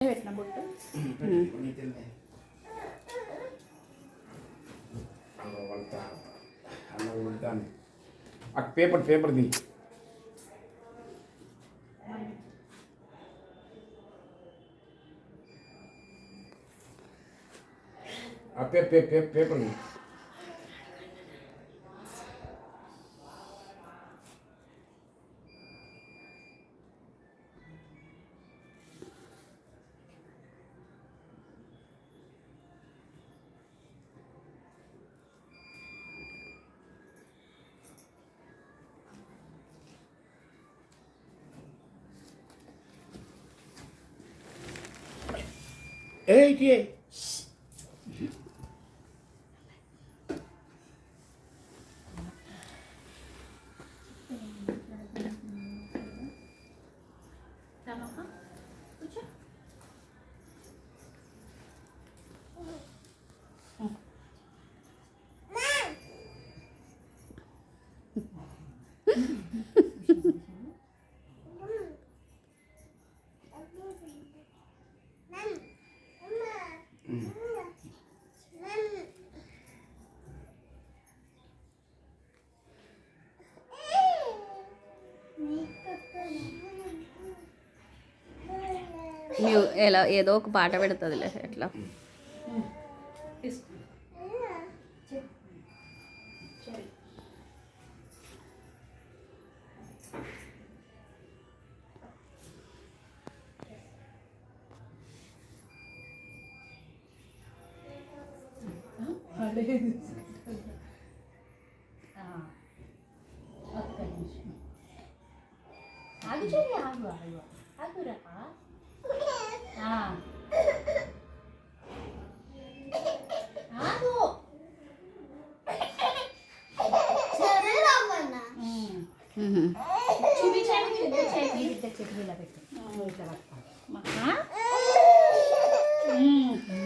పెట్టిన బొట్టు paper paper the paper the ఏంటి ఎలా ఏదో ఒక పాట పెడుతుందిలే ఎట్లా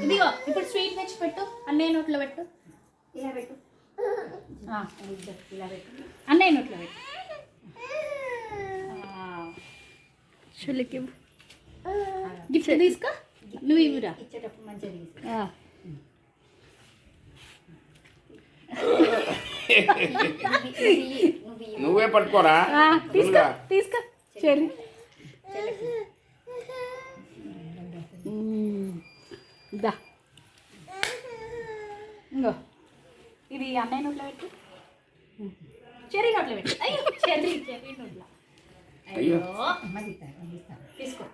ఇదిగో ఇప్పుడు స్వీట్ తెచ్చి పెట్టు అన్నయ్య నోట్లో పెట్టు ఇలా పెట్టు ఇలా పెట్టు అన్నయ్య నోట్లో పెట్టు గిఫ్ట్ తీసుకో నువ్వు ఇవ్వరా ఇచ్చేటప్పుడు మంచిగా నువ్వే పట్టుకోరా తీసుకో తీసుకో చెల్లి దా ఇంకో ఇది అన్నయ్య నోట్లో పెట్టు చెర్రీ నోట్లో పెట్టు అయ్యో చెర్రీ నోట్లో అయ్యో తీసుకో